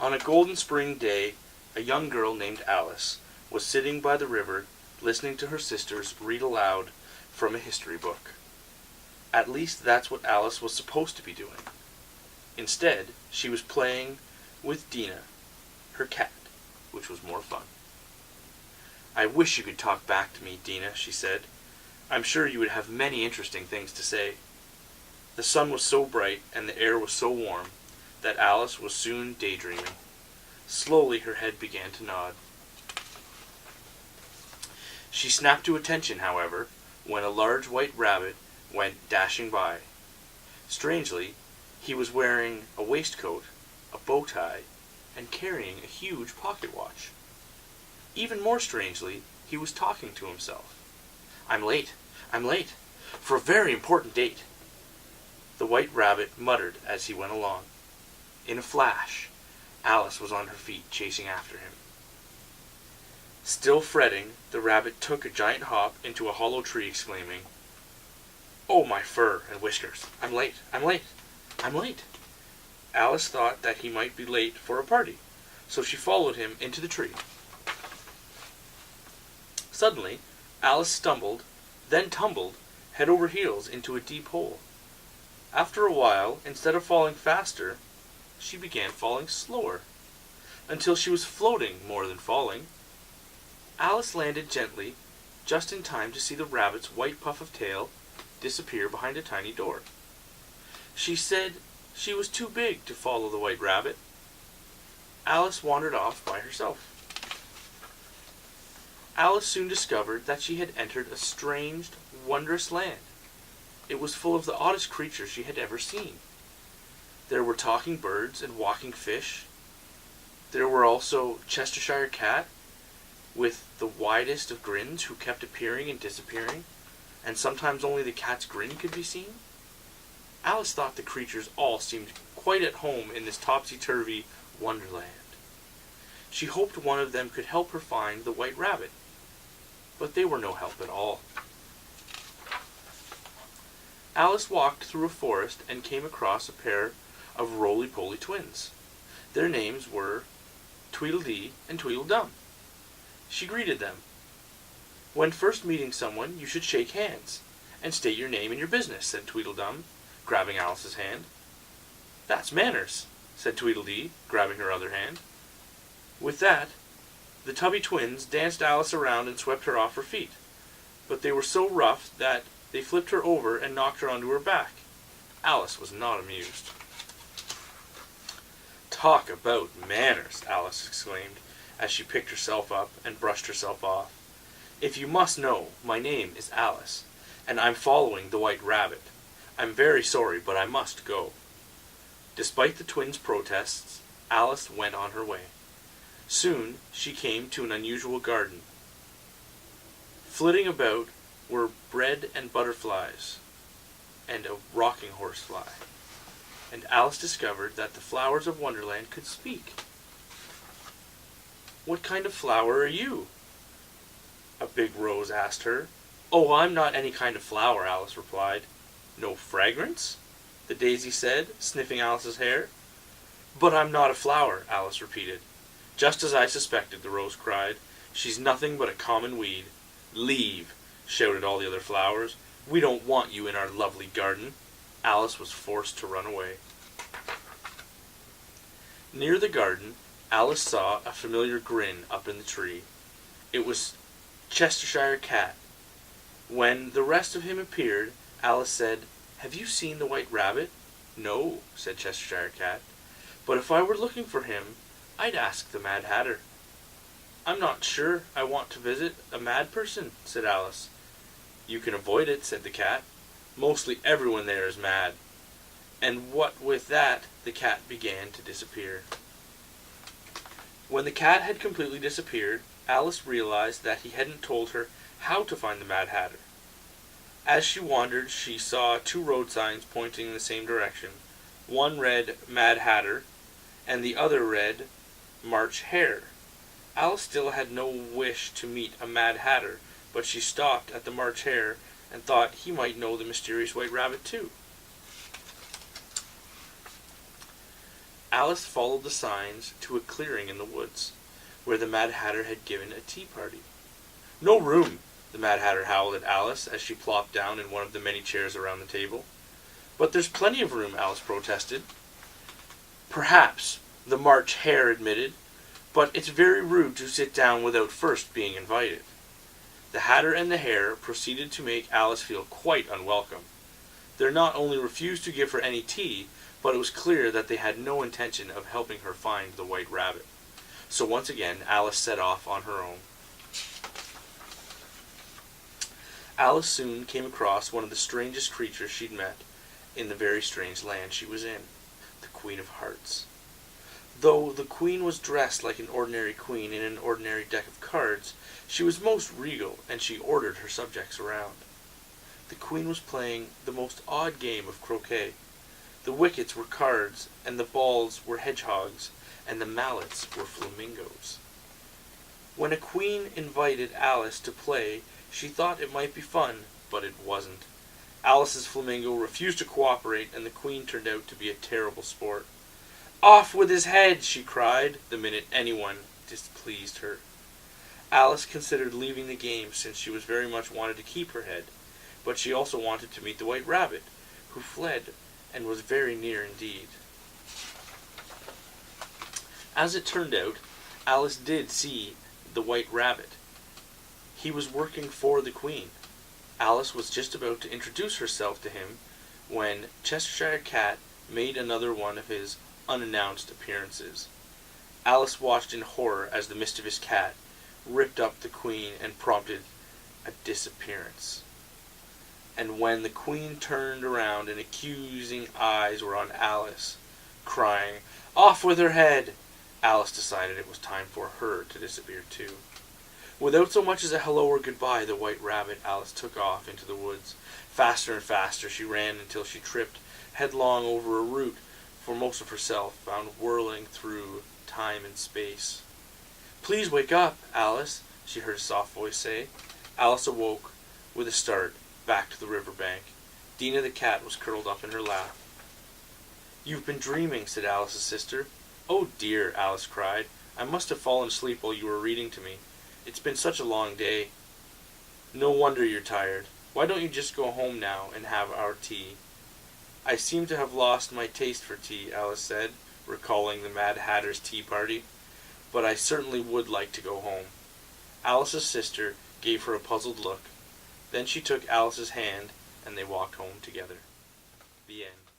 On a golden spring day, a young girl named Alice was sitting by the river listening to her sisters read aloud from a history book. At least that's what Alice was supposed to be doing. Instead, she was playing with Dina, her cat, which was more fun. "I wish you could talk back to me, Dina," she said. "I'm sure you would have many interesting things to say." The sun was so bright and the air was so warm that Alice was soon daydreaming. Slowly her head began to nod. She snapped to attention, however, when a large white rabbit went dashing by. Strangely, he was wearing a waistcoat, a bow tie, and carrying a huge pocket watch. Even more strangely, he was talking to himself. I'm late, for a very important date." The white rabbit muttered as he went along. In a flash, Alice was on her feet chasing after him. Still fretting, the rabbit took a giant hop into a hollow tree, exclaiming, "Oh, my fur and whiskers! I'm late! Alice thought that he might be late for a party, so she followed him into the tree. Suddenly, Alice stumbled, then tumbled, head over heels into a deep hole. After a while, instead of falling faster, she began falling slower, until she was floating more than falling. Alice landed gently, just in time to see the rabbit's white puff of tail disappear behind a tiny door. She said she was too big to follow the white rabbit. Alice wandered off by herself. Alice soon discovered that she had entered a strange, wondrous land. It was full of the oddest creatures she had ever seen. There were talking birds and walking fish. There were also Chestershire cat, with the widest of grins, who kept appearing and disappearing, and sometimes only the cat's grin could be seen. Alice thought the creatures all seemed quite at home in this topsy-turvy wonderland. She hoped one of them could help her find the white rabbit, but they were no help at all. Alice walked through a forest and came across a pair of roly-poly twins. Their names were Tweedledee and Tweedledum. She greeted them. "When first meeting someone, you should shake hands, and state your name and your business," said Tweedledum, grabbing Alice's hand. "That's manners," said Tweedledee, grabbing her other hand. With that, the tubby twins danced Alice around and swept her off her feet, but they were so rough that they flipped her over and knocked her onto her back. Alice was not amused. "Talk about manners," Alice exclaimed, as she picked herself up and brushed herself off. "If you must know, my name is Alice, and I'm following the white rabbit. I'm very sorry, but I must go." Despite the twins' protests, Alice went on her way. Soon she came to an unusual garden. Flitting about were bread and butterflies, and a rocking horsefly, and Alice discovered that the flowers of Wonderland could speak. "What kind of flower are you?" a big rose asked her. "Oh, I'm not any kind of flower," Alice replied. "No fragrance?" the daisy said, sniffing Alice's hair. "But I'm not a flower," Alice repeated. "Just as I suspected," the rose cried. "She's nothing but a common weed." "Leave!" shouted all the other flowers. "We don't want you in our lovely garden." Alice was forced to run away. Near the garden, Alice saw a familiar grin up in the tree. It was Chestershire cat. When the rest of him appeared, Alice said, "Have you seen the white rabbit?" "No," said Chestershire cat. "But if I were looking for him, I'd ask the Mad Hatter." "I'm not sure I want to visit a mad person," said Alice. "You can avoid it," said the cat. "Mostly everyone there is mad." And what with that, the cat began to disappear. When the cat had completely disappeared, Alice realized that he hadn't told her how to find the Mad Hatter. As she wandered, she saw two road signs pointing in the same direction. One read Mad Hatter, and the other read March Hare. Alice still had no wish to meet a Mad Hatter, but she stopped at the March Hare and thought he might know the mysterious white rabbit too. Alice followed the signs to a clearing in the woods, where the Mad Hatter had given a tea party. "No room!" the Mad Hatter howled at Alice as she plopped down in one of the many chairs around the table. "But there's plenty of room," Alice protested. "Perhaps," the March Hare admitted, "but it's very rude to sit down without first being invited." The Hatter and the Hare proceeded to make Alice feel quite unwelcome. They not only refused to give her any tea, but it was clear that they had no intention of helping her find the White Rabbit. So once again, Alice set off on her own. Alice soon came across one of the strangest creatures she'd met in the very strange land she was in, the Queen of Hearts. Though the queen was dressed like an ordinary queen in an ordinary deck of cards, she was most regal, and she ordered her subjects around. The queen was playing the most odd game of croquet. The wickets were cards, and the balls were hedgehogs, and the mallets were flamingos. When a queen invited Alice to play, she thought it might be fun, but it wasn't. Alice's flamingo refused to cooperate, and the queen turned out to be a terrible sport. "Off with his head!" she cried, the minute anyone displeased her. Alice considered leaving the game, since she was very much wanted to keep her head, but she also wanted to meet the White Rabbit, who fled and was very near indeed. As it turned out, Alice did see the White Rabbit. He was working for the Queen. Alice was just about to introduce herself to him when Cheshire Cat made another one of his unannounced appearances. Alice watched in horror as the mischievous cat ripped up the Queen and prompted a disappearance. And when the Queen turned around and accusing eyes were on Alice, crying, "Off with her head!" Alice decided it was time for her to disappear too. Without so much as a hello or goodbye, the White Rabbit, Alice took off into the woods. Faster and faster she ran until she tripped headlong over a root for most of herself, bound whirling through time and space. "Please wake up, Alice," she heard a soft voice say. Alice awoke with a start, back to the river bank. Dina the cat was curled up in her lap. "You've been dreaming," said Alice's sister. "Oh dear," Alice cried. "I must have fallen asleep while you were reading to me. It's been such a long day." "No wonder you're tired. Why don't you just go home now and have our tea?" "I seem to have lost my taste for tea," Alice said, recalling the Mad Hatter's tea party. "But I certainly would like to go home." Alice's sister gave her a puzzled look. Then she took Alice's hand, and they walked home together. The end.